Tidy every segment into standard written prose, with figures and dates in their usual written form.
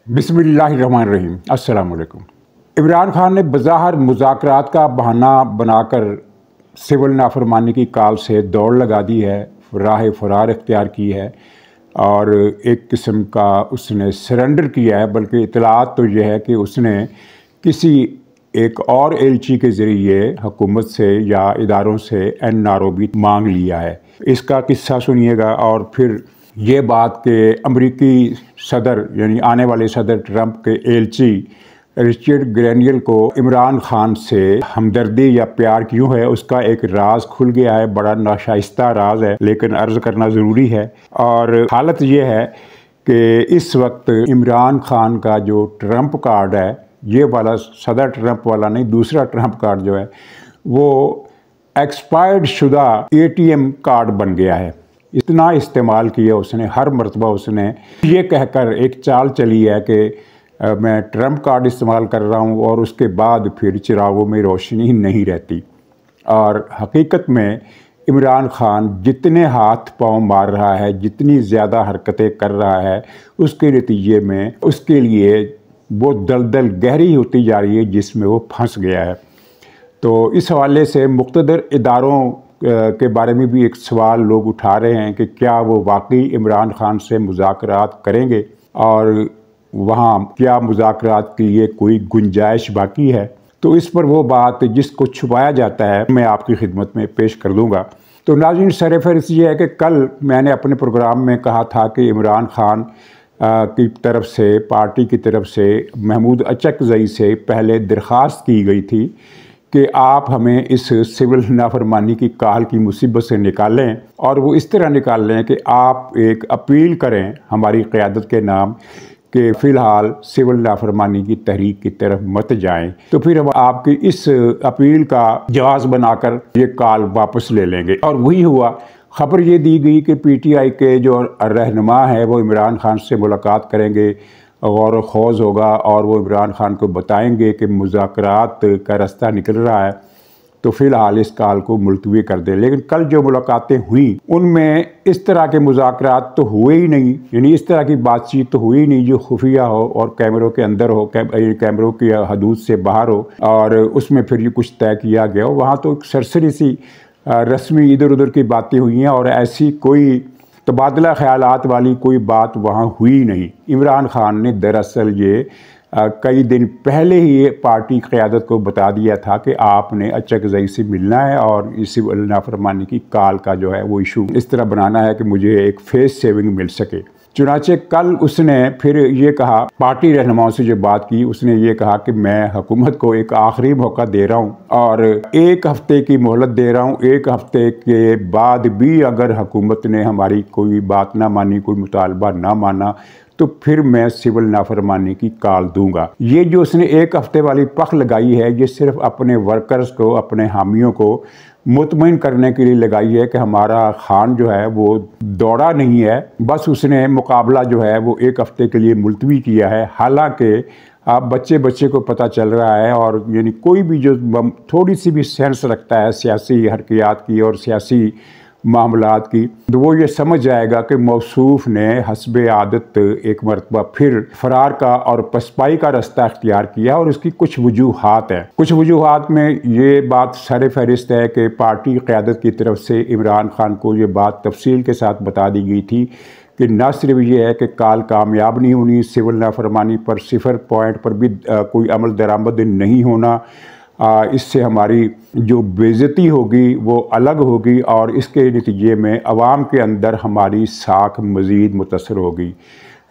बिस्मिल्लाहिर्रहमानिर्रहीम। अस्सलाम वालेकुम। इमरान खान ने बज़ाहिर मुज़ाकरात का बहाना बनाकर सिविल नाफरमानी की काल से दौड़ लगा दी है, राह फ़रार इख्तियार की है और एक किस्म का उसने सरेंडर किया है। बल्कि इतलात तो यह है कि उसने किसी एक और एलची के ज़रिए हुकूमत से या इदारों से NRO भी मांग लिया है। इसका किस्सा सुनिएगा और फिर ये बात कि अमरीकी सदर यानी आने वाले सदर ट्रंप के एलची रिचर्ड ग्रेनियल को इमरान खान से हमदर्दी या प्यार क्यों है, उसका एक राज खुल गया है। बड़ा नाशाइस्ता राज है, लेकिन अर्ज़ करना ज़रूरी है। और हालत ये है कि इस वक्त इमरान खान का जो ट्रंप कार्ड है, ये वाला सदर ट्रंप वाला नहीं, दूसरा ट्रंप कार्ड जो है वो एक्सपायर्ड शुदा ATM कार्ड बन गया है। इतना इस्तेमाल किया उसने, हर मरतबा उसने ये कहकर एक चाल चली है कि मैं ट्रंप कार्ड इस्तेमाल कर रहा हूँ और उसके बाद फिर चिरागों में रोशनी नहीं रहती। और हकीकत में इमरान खान जितने हाथ पांव मार रहा है, जितनी ज़्यादा हरकतें कर रहा है, उसके नतीजे में उसके लिए वो दलदल गहरी होती जा रही है जिसमें वो फंस गया है। तो इस हवाले से मुक़्तदर इदारों के बारे में भी एक सवाल लोग उठा रहे हैं कि क्या वो वाकई इमरान खान से मुज़ाकरात करेंगे और वहाँ क्या मुज़ाकरात के लिए कोई गुंजाइश बाकी है। तो इस पर वो बात जिसको छुपाया जाता है मैं आपकी खिदमत में पेश कर दूँगा। तो नाज़रीन, सरफ़हरिस्त ये है कि कल मैंने अपने प्रोग्राम में कहा था कि इमरान खान की तरफ से, पार्टी की तरफ से महमूद अचकज़ई से पहले दरख्वास्त की गई थी कि आप हमें इस सिविल नाफरमानी की काल की मुसीबत से निकालें, और वो इस तरह निकाल लें कि आप एक अपील करें हमारी क़यादत के नाम कि फ़िलहाल सिविल नाफरमानी की तहरीक की तरफ मत जाएं। तो फिर हम आपकी इस अपील का जवाज़ बनाकर ये काल वापस ले लेंगे। और वही हुआ। ख़बर ये दी गई कि PTI के जो रहनुमा है वो इमरान खान से मुलाकात करेंगे, गौर ख़ौज़ होगा और वो इमरान खान को बताएंगे कि मुज़ाकरात का रास्ता निकल रहा है, तो फ़िलहाल इस काल को मुलतवी कर दें। लेकिन कल जो मुलाकातें हुई उनमें इस तरह के मुज़ाकरात तो हुए ही नहीं, यानी इस तरह की बातचीत तो हुई नहीं जो खुफिया हो और कैमरों के अंदर हो, कैमरों की हदूद से बाहर हो और उसमें फिर ये कुछ तय किया गया हो। वहाँ तो एक सरसरी सी रस्मी इधर उधर की बातें हुई हैं और ऐसी कोई तबादला ख्यालात वाली कोई बात वहाँ हुई नहीं। इमरान खान ने दरअसल ये कई दिन पहले ही पार्टी क़यादत को बता दिया था कि आपने अचकज़ई से मिलना है और इसी नाफरमानी की काल का जो है वो इशू इस तरह बनाना है कि मुझे एक फेस सेविंग मिल सके। चुनाचे कल उसने फिर ये कहा, पार्टी रहनुमाओं से जो बात की, उसने ये कहा कि मैं हुकूमत को एक आखिरी मौका दे रहा हूँ और 1 हफ़्ते की मोहलत दे रहा हूँ। 1 हफ़्ते के बाद भी अगर हुकूमत ने हमारी कोई बात ना मानी, कोई मुतालबा ना माना, तो फिर मैं सिविल नाफरमानी की काल दूंगा। ये जो उसने 1 हफ़्ते वाली पख लगाई है, ये सिर्फ अपने वर्कर्स को, अपने हामियों को मुतमईन करने के लिए लगाई है कि हमारा खान जो है वो दौड़ा नहीं है। बस उसने मुकाबला जो है वो 1 हफ़्ते के लिए मुलतवी किया है। हालांकि अब बच्चे को पता चल रहा है, और यानी कोई भी जो थोड़ी सी भी सेंस रखता है सियासी हरकियात की और सियासी मामलात की, तो वो ये समझ जाएगा कि मौसूफ ने हस्बे आदत एक मरतबा फिर फरार का और पसपाई का रास्ता अख्तियार किया और उसकी कुछ वजूहात हैं। कुछ वजूहात में ये बात सर फहरिस्त है कि पार्टी क़यादत की तरफ से इमरान खान को ये बात तफसील के साथ बता दी गई थी कि न सिर्फ ये है कि काल कामयाब नहीं होनी, सिविल नाफरमानी पर 0 पॉइंट पर भी कोई अमल दरामद नहीं होना, इससे हमारी जो बेइज्जती होगी वो अलग होगी और इसके नतीजे में अवाम के अंदर हमारी साख मज़ीद मुतासर होगी।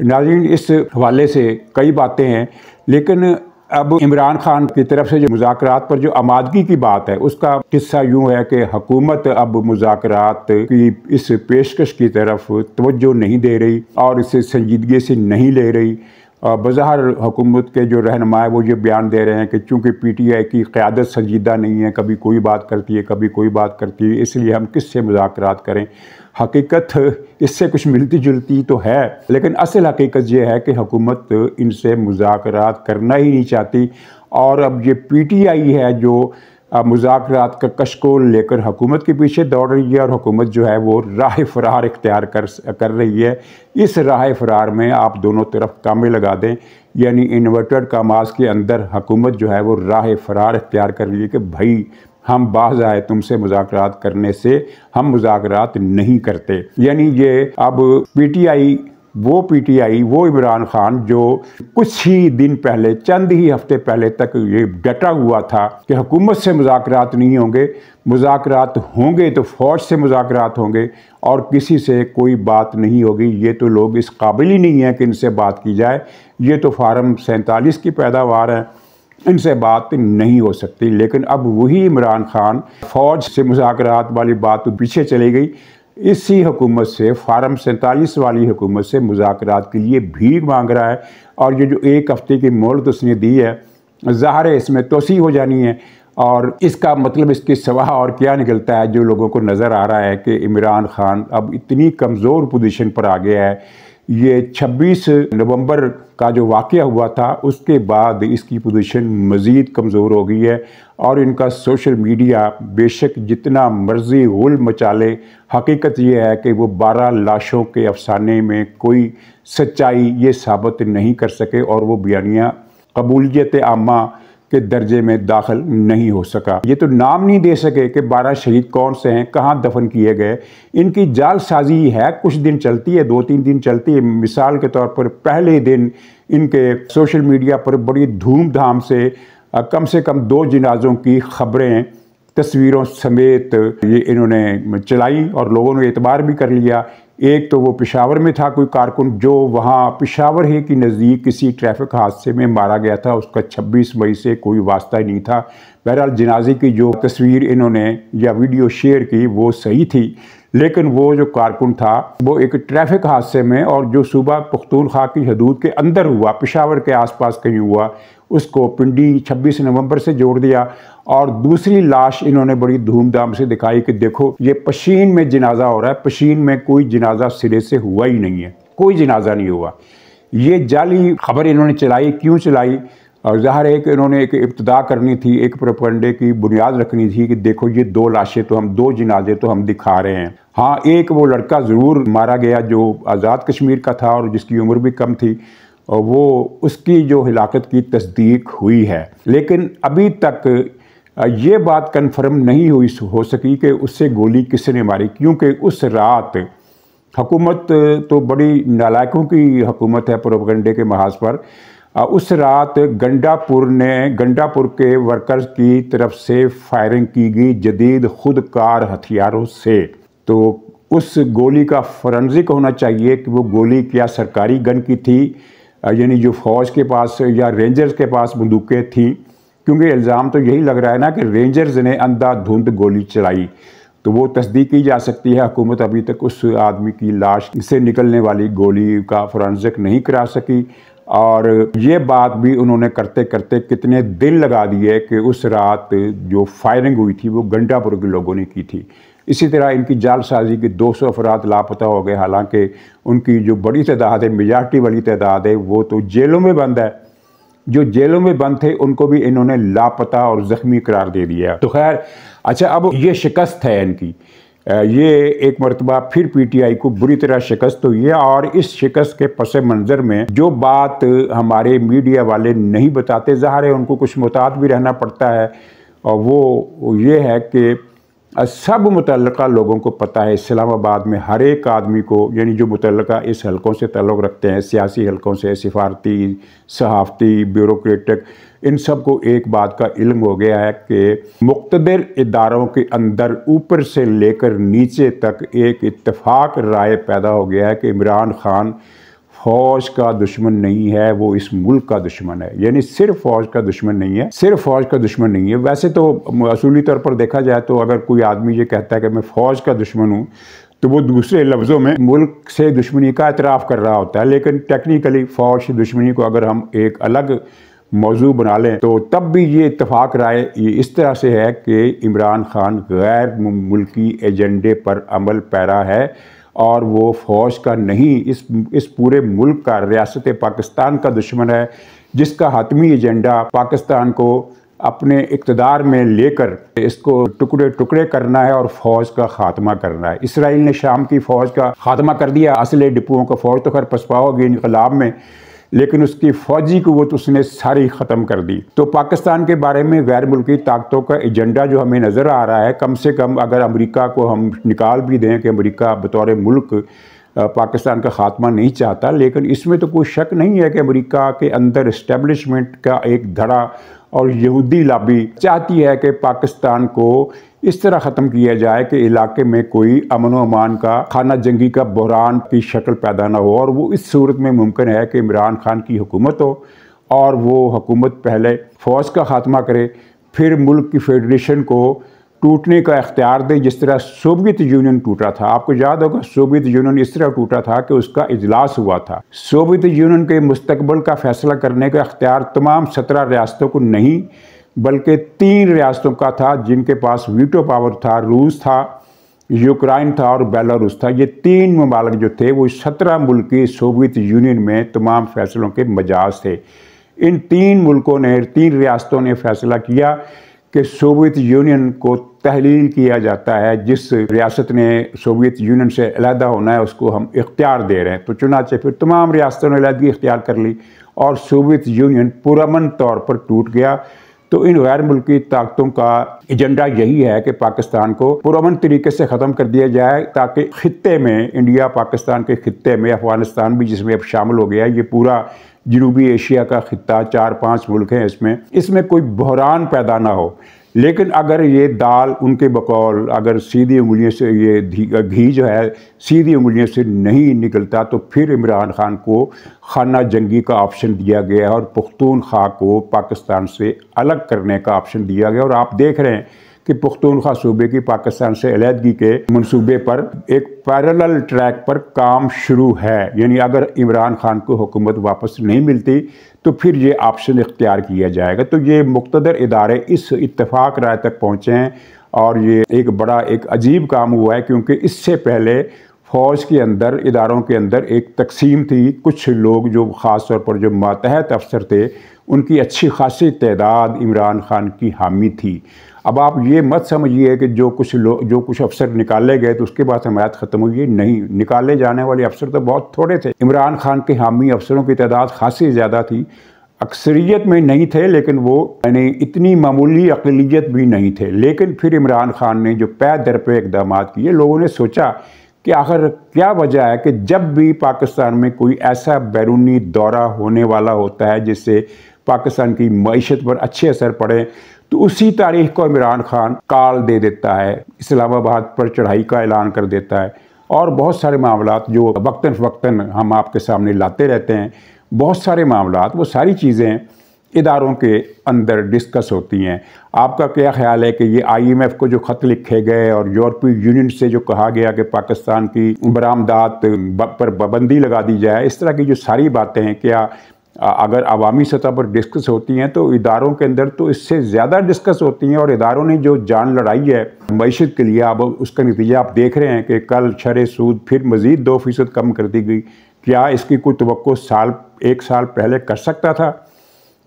नाज़रीन, इस हवाले से कई बातें हैं, लेकिन अब इमरान खान की तरफ से जो मुज़ाकरात पर जो आमादगी की बात है उसका किस्सा यूँ है कि हुकूमत अब मुज़ाकरात की इस पेशकश की तरफ तवज्जो नहीं दे रही और इसे संजीदगी से नहीं ले रही। बज़ाहिर हुकूमत के जो रहनुमा है वो ये बयान दे रहे हैं कि चूँकि PTI की क़यादत संजीदा नहीं है, कभी कोई बात करती है, कभी कोई बात करती है, इसलिए हम किससे मुज़ाकरात करें। हकीकत इससे कुछ मिलती जुलती तो है, लेकिन असल हकीकत ये है कि हुकूमत इनसे मुज़ाकरात करना ही नहीं चाहती। और अब ये PTI है जो मुज़ाकरात का कशकोल लेकर हुकूमत के पीछे दौड़ रही है और हुकूमत जो है वो राह फ़रार इख्तियार कर रही है। इस राह फ़रार में आप दोनों तरफ कामें लगा दें, यानी इन्वर्टेड कामास के अंदर हुकूमत जो है वो राह फ़रार इख्तियार कर रही है कि भाई हम बाज आए तुमसे मुज़ाकरात करने से, हम मुज़ाकरात नहीं करते। यानी ये अब पीटीआई वो इमरान खान जो कुछ ही दिन पहले, चंद ही हफ्ते पहले तक ये डटा हुआ था कि हुकूमत से मुज़ाकरात नहीं होंगे, मुज़ाकरात होंगे तो फ़ौज से मुज़ाकरात होंगे और किसी से कोई बात नहीं होगी, ये तो लोग इस काबिल ही नहीं है कि इनसे बात की जाए, ये तो फार्म 47 की पैदावार है, इनसे बात नहीं हो सकती। लेकिन अब वही इमरान खान फ़ौज से मुज़ाकरात वाली बात तो पीछे चली गई, इसी हुकूमत से, फार्म 47 वाली हुकूमत से मुज़ाकरात के लिए भीख मांग रहा है। और ये जो 1 हफ्ते की मोहलत उसने दी है, ज़ाहिर है इसमें तोसी हो जानी है। और इसका मतलब इसके सिवा और क्या निकलता है, जो लोगों को नज़र आ रहा है कि इमरान खान अब इतनी कमज़ोर पोजीशन पर आ गया है। ये 26 नवंबर का जो वाक़या हुआ था उसके बाद इसकी पोजीशन मज़ीद कमज़ोर हो गई है और इनका सोशल मीडिया बेशक जितना मर्ज़ी गुल मचा ले, हकीकत ये है कि वो 12 लाशों के अफसाने में कोई सच्चाई ये साबित नहीं कर सके और वो बयानिया कबूलियत आमा के दर्जे में दाखिल नहीं हो सका। ये तो नाम नहीं दे सके कि 12 शहीद कौन से हैं, कहाँ दफन किए गए। इनकी जालसाजी है, कुछ दिन चलती है, 2-3 दिन चलती है। मिसाल के तौर पर पहले दिन इनके सोशल मीडिया पर बड़ी धूमधाम से कम 2 जनाजों की खबरें तस्वीरों समेत ये इन्होंने चलाई और लोगों ने एतबार भी कर लिया। एक तो वो पेशावर में था कोई कारकुन जो वहाँ पेशावर ही के नज़दीक किसी ट्रैफिक हादसे में मारा गया था, उसका 26 मई से कोई वास्ता ही नहीं था। बहरहाल जनाजे की जो तस्वीर इन्होंने या वीडियो शेयर की वो सही थी, लेकिन वो जो कारकुन था वो एक ट्रैफिक हादसे में, और जो सूबा पख्तूनख्वा की हदूद के अंदर हुआ, पेशावर के आसपास कहीं हुआ, उसको पिंडी 26 नवंबर से जोड़ दिया। और दूसरी लाश इन्होंने बड़ी धूमधाम से दिखाई कि देखो ये पशीन में जनाजा हो रहा है, पशीन में कोई जनाजा सिरे से हुआ ही नहीं है, कोई जनाजा नहीं हुआ। ये जाली खबर इन्होंने चलाई, क्यों चलाई? और ज़ाहिर है कि इन्होंने एक इब्तिदा करनी थी, एक प्रोपेगेंडे की बुनियाद रखनी थी कि देखो ये 2 लाशें तो हम, 2 जनाजे तो हम दिखा रहे हैं। हाँ, एक वो लड़का ज़रूर मारा गया जो आज़ाद कश्मीर का था और जिसकी उम्र भी कम थी, और वो उसकी जो हिलाकत की तस्दीक हुई है, लेकिन अभी तक ये बात कन्फर्म नहीं हो सकी कि उससे गोली किसने मारी, क्योंकि उस रात हुकूमत तो बड़ी नालायकों की हुकूमत है प्रोपेगेंडे के महाज पर। उस रात गंडापुर के वर्कर्स की तरफ से फायरिंग की गई जदीद खुदकार हथियारों से। तो उस गोली का फोरेंसिक होना चाहिए कि वो गोली क्या सरकारी गन की थी, यानी जो फ़ौज के पास या रेंजर्स के पास बंदूकें थी, क्योंकि इल्ज़ाम तो यही लग रहा है ना कि रेंजर्स ने अंधाधुंध गोली चलाई। तो वो तस्दीक की जा सकती है। हुकूमत अभी तक उस आदमी की लाश से निकलने वाली गोली का फोरेंसिक नहीं करा सकी, और ये बात भी उन्होंने करते करते कितने दिन लगा दिए कि उस रात जो फायरिंग हुई थी वो गंडापुर के लोगों ने की थी। इसी तरह इनकी जालसाजी के 200 अफराद लापता हो गए, हालांकि उनकी जो बड़ी तादाद है, मेजॉरिटी वाली तादाद है, वो तो जेलों में बंद है। जो जेलों में बंद थे उनको भी इन्होंने लापता और ज़ख्मी करार दे दिया। तो खैर, अच्छा, अब ये शिकस्त है इनकी, ये एक मरतबा फिर पीटीआई को बुरी तरह शिकस्त हुई है। और इस शिकस्त के पस मंज़र में जो बात हमारे मीडिया वाले नहीं बताते, ज़ाहिर है उनको कुछ मुताद भी रहना पड़ता है, और वो ये है कि सब मुतल्लका लोगों को पता है, इस्लामाबाद में हर एक आदमी को, यानी जो मुतल्लका इस हलकों से ताल्लुक़ रखते हैं, सियासी हलकों से, सिफारती, सहाफ़ती, ब्यूरोक्रेटिक, इन सब को एक बात का इल्म हो गया है कि मुक़्तदर इदारों के अंदर ऊपर से लेकर नीचे तक एक इत्तेफाक राय पैदा हो गया है कि इमरान खान फ़ौज का दुश्मन नहीं है, वो इस मुल्क का दुश्मन है। यानी सिर्फ फ़ौज का दुश्मन नहीं है, सिर्फ फ़ौज का दुश्मन नहीं है। वैसे तो असूली तौर पर देखा जाए तो अगर कोई आदमी ये कहता है कि मैं फ़ौज का दुश्मन हूँ, तो वो दूसरे लफ्ज़ों में मुल्क से दुश्मनी का एतराफ़ कर रहा होता है। लेकिन टेक्निकली फ़ौज से दुश्मनी को अगर हम एक अलग मौजू बना लें तो तब भी ये इत्तफाक राय ये इस तरह से है कि इमरान खान गैर मुल्की एजेंडे पर अमल पैरा है और वो फ़ौज का नहीं, इस पूरे मुल्क का, रियासत पाकिस्तान का दुश्मन है, जिसका हतमी एजेंडा पाकिस्तान को अपने इक़्तिदार में लेकर इसको टुकड़े टुकड़े करना है और फ़ौज का ख़ात्मा करना है। इसराइल ने शाम की फ़ौज का ख़ात्मा कर दिया, असले डिपुओं का। फ़ौज तो खैर पछपा होगी इनकलाब में, लेकिन उसकी फ़ौजी क़ुव्वत उसने सारी ख़त्म कर दी। तो पाकिस्तान के बारे में गैर मुल्की ताकतों का एजेंडा जो हमें नज़र आ रहा है, कम से कम अगर अमेरिका को हम निकाल भी दें कि अमेरिका बतौर मुल्क पाकिस्तान का ख़ात्मा नहीं चाहता, लेकिन इसमें तो कोई शक नहीं है कि अमेरिका के अंदर इस्टेब्लिशमेंट का एक धड़ा और यहूदी लॉबी चाहती है कि पाकिस्तान को इस तरह ख़त्म किया जाए कि इलाके में कोई अमन व अमान का खाना जंगी का बहरान की शक्ल पैदा ना हो। और वो इस सूरत में मुमकिन है कि इमरान खान की हुकूमत हो और वो हुकूमत पहले फ़ौज का ख़ात्मा करे, फिर मुल्क की फेडरेशन को टूटने का इख्तियार दे, जिस तरह सोवियत यूनियन टूटा था। आपको याद होगा सोवियत यूनियन इस तरह टूटा था कि उसका इजलास हुआ था। सोवियत यूनियन के मुस्तकबिल का फैसला करने का इख्तियार तमाम 17 रियासतों को नहीं बल्कि 3 रियासतों का था जिनके पास वीटो पावर था। रूस था, यूक्रेन था और बेलारूस था। ये 3 ममालिक जो थे वो 17 मुल्की सोवियत यूनियन में तमाम फैसलों के मजाज थे। इन 3 मुल्कों ने, 3 रियासतों ने फैसला किया कि सोवियत यूनियन को तहलील किया जाता है। जिस रियासत ने सोवियत यूनियन से अलहदा होना है उसको हम इख्तियार दे रहे हैं। तो चुनाचे फिर तमाम रियासतों ने अलहदगी इख्तियार कर ली और सोवियत यूनियन पुरअमन तौर पर टूट गया। तो इन गैर मुल्की ताकतों का एजेंडा यही है कि पाकिस्तान को पुरअमन तरीके से ख़त्म कर दिया जाए, ताकि ख़ित्ते में, इंडिया पाकिस्तान के ख़ित्ते में, अफ़गानिस्तान भी जिसमें अब शामिल हो गया, ये पूरा जनूबी एशिया का ख़ित्ता, 4-5 मुल्क हैं इसमें कोई बहरान पैदा ना हो। लेकिन अगर ये दाल उनके बकौल अगर सीधी उंगलियों से, ये घी जो है सीधी उंगलियों से नहीं निकलता, तो फिर इमरान खान को खाना जंगी का ऑप्शन दिया गया और पुख्तूनख्वा को पाकिस्तान से अलग करने का ऑप्शन दिया गया। और आप देख रहे हैं कि पुख्तूनख्वा सूबे की पाकिस्तान से अलहदगी के मंसूबे पर एक पैरेलल ट्रैक पर काम शुरू है। यानी अगर इमरान खान को हुकूमत वापस नहीं मिलती तो फिर ये ऑप्शन इख्तियार किया जाएगा। तो ये मुक़्तदर इदारे इस इत्तेफाक राय तक पहुँचे हैं और ये एक बड़ा एक अजीब काम हुआ है, क्योंकि इससे पहले फ़ौज के अंदर, इदारों के अंदर एक तकसीम थी। कुछ लोग जो ख़ास तौर पर जो मातहत अफसर थे, उनकी अच्छी खासी तादाद इमरान खान की हामी थी। अब आप ये मत समझिए कि जो कुछ अफसर निकाले गए तो उसके बाद हमायत ख़त्म हुई है। नहीं, निकाले जाने वाले अफसर तो बहुत थोड़े थे। इमरान खान के हामी अफसरों की तादाद खासी ज़्यादा थी, अक्सरियत में नहीं थे, लेकिन वो यानी इतनी मामूली अक़लियत भी नहीं थे। लेकिन फिर इमरान खान ने जो पै दर पे इक़दाम किए, लोगों ने सोचा कि आखिर क्या वजह है कि जब भी पाकिस्तान में कोई ऐसा बैरूनी दौरा होने वाला होता है जिससे पाकिस्तान की मईशत पर अच्छे असर पड़े, तो उसी तारीख को इमरान खान काल दे देता है, इस्लामाबाद पर चढ़ाई का ऐलान कर देता है और बहुत सारे मामलात जो वक्तन फ़वक्तन हम आपके सामने लाते रहते हैं। बहुत सारे मामलात, वो सारी चीज़ें इदारों के अंदर डिस्कस होती हैं। आपका क्या ख्याल है कि ये IMF को जो ख़त लिखे गए और यूरोपीय यूनियन से जो कहा गया कि पाकिस्तान की बरामदात पर पाबंदी लगा दी जाए, इस तरह की जो सारी बातें हैं, क्या अगर अवामी सतह पर डिस्कस होती हैं तो इदारों के अंदर तो इससे ज़्यादा डिस्कस होती हैं। और इदारों ने जो जान लड़ाई है मईशत के लिए, अब उसका नतीजा आप देख रहे हैं कि कल शरह सूद फिर मज़ीद 2% कम कर दी गई। क्या इसकी कोई तवक्को एक साल पहले कर सकता था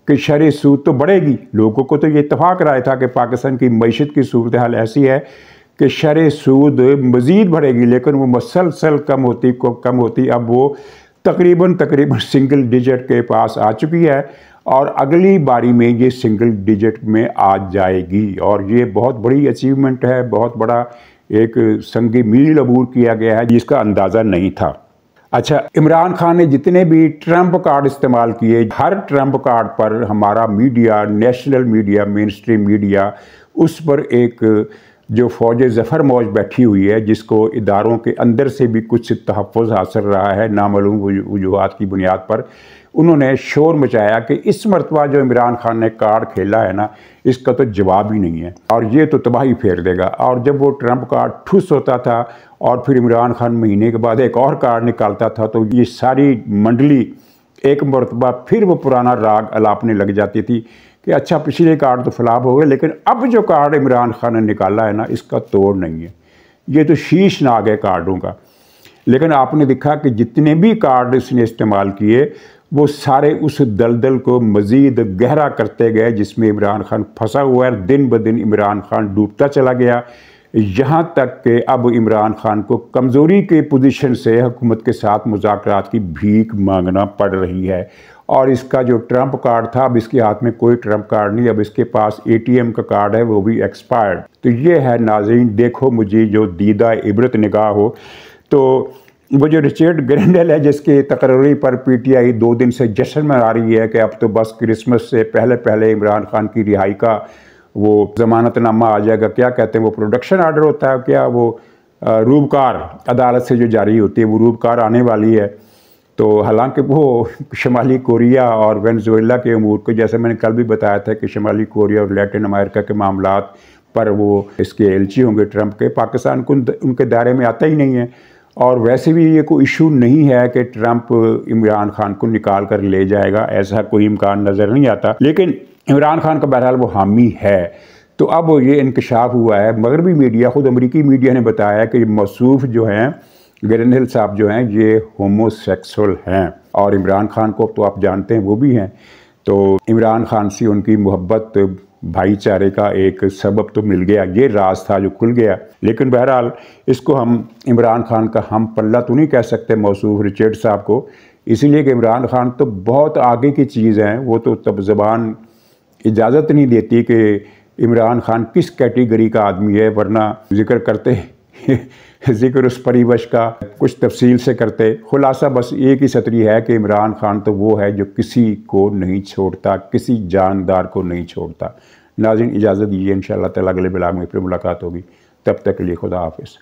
कि शरह सूद तो बढ़ेगी? लोगों को तो ये इत्तफाक राय था कि पाकिस्तान की मईशत की सूरत हाल ऐसी है कि शरह सूद मज़ीद बढ़ेगी, लेकिन वो मसलसल कम होती अब वो तकरीबन सिंगल डिजिट के पास आ चुकी है और अगली बारी में ये सिंगल डिजिट में आ जाएगी। और ये बहुत बड़ी अचीवमेंट है, बहुत बड़ा एक संग मील अबूर किया गया है जिसका अंदाज़ा नहीं था। अच्छा, इमरान खान ने जितने भी ट्रंप कार्ड इस्तेमाल किए, हर ट्रंप कार्ड पर हमारा media, national media, main stream media, उस पर एक जो फ़ौज ज़फ़र मौज बैठी हुई है, जिसको इदारों के अंदर से भी कुछ तहफ़्फ़ुज़ हासिल रहा है नामालूम वजूहात की बुनियाद पर, उन्होंने शोर मचाया कि इस मरतबा जो इमरान खान ने कार्ड खेला है ना, इसका तो जवाब ही नहीं है और ये तो तबाही फेर देगा। और जब वो ट्रंप कार्ड ठुस होता था और फिर इमरान खान महीने के बाद एक और कार्ड निकालता था, तो ये सारी मंडली एक मरतबा फिर वो पुराना राग अलापने लग जाती थी कि अच्छा, पिछले कार्ड तो फ्लॉप हो गए, लेकिन अब जो कार्ड इमरान खान ने निकाला है ना, इसका तोड़ नहीं है। ये तो शीश नाग है कार्डों का। लेकिन आपने देखा कि जितने भी कार्ड इसने इस्तेमाल किए वो सारे उस दलदल को मज़ीद गहरा करते गए जिसमें इमरान खान फंसा हुआ है। दिन ब दिन इमरान खान डूबता चला गया, यहाँ तक कि अब इमरान खान को कमज़ोरी के पोजीशन से हुकूमत के साथ मुज़ाकरात की भीख मांगना पड़ रही है। और इसका जो ट्रंप कार्ड था, अब इसके हाथ में कोई ट्रंप कार्ड नहीं, अब इसके पास ATM का कार्ड है, वो भी एक्सपायर्ड। तो ये है नाज़रीन, देखो मुझे जो दीदा इबरत निगाह हो। तो वो जो रिचर्ड ग्रेंडल है, जिसके तकरीर पर PTI 2 दिन से जश्न मना रही है कि अब तो बस क्रिसमस से पहले पहले इमरान खान की रिहाई का वो ज़मानतनामा आ जाएगा, क्या कहते हैं वो प्रोडक्शन आर्डर होता है क्या, वो रूबकार अदालत से जो जारी होती है वो रूबकार आने वाली है। तो हालांकि वो शुमाली कोरिया और वेनेजुएला के अमूर को, जैसे मैंने कल भी बताया था कि शुमाली कोरिया और लैटिन अमेरिका के मामलात पर वो इसके एलची होंगे ट्रंप के, पाकिस्तान को उनके दायरे में आता ही नहीं है। और वैसे भी ये कोई इशू नहीं है कि ट्रंप इमरान खान को निकाल कर ले जाएगा, ऐसा कोई इम्कान नज़र नहीं आता। लेकिन इमरान खान का बहरहाल वो हामी है। तो अब ये इंकशाफ हुआ है, मगरबी मीडिया, ख़ुद अमरीकी मीडिया ने बताया कि मौसूफ जो हैं ग्रेंडल साहब जो हैं ये होमोसेक्सुअल हैं, और इमरान खान को तो आप जानते हैं वो भी हैं। तो इमरान खान से उनकी मोहब्बत भाईचारे का एक सबब तो मिल गया, ये राज था जो खुल गया। लेकिन बहरहाल इसको हम इमरान खान का हम पल्ला तो नहीं कह सकते मौसूफ रिचर्ड साहब को, इसीलिए कि इमरान खान तो बहुत आगे की चीज़ हैं। वो तो तब ज़बान इजाज़त नहीं देती कि इमरान खान किस कैटेगरी का आदमी है, वरना जिक्र करते जिक्र उस परिवश का कुछ तफसील से करते। खुलासा बस एक ही सतरी है कि इमरान खान तो वो है जो किसी को नहीं छोड़ता, किसी जानदार को नहीं छोड़ता। नाज़रीन इजाज़त दीजिए, इंशाअल्लाह ताला अगले ब्लॉग में फिर मुलाकात होगी। तब तक के लिए खुदा हाफिज़।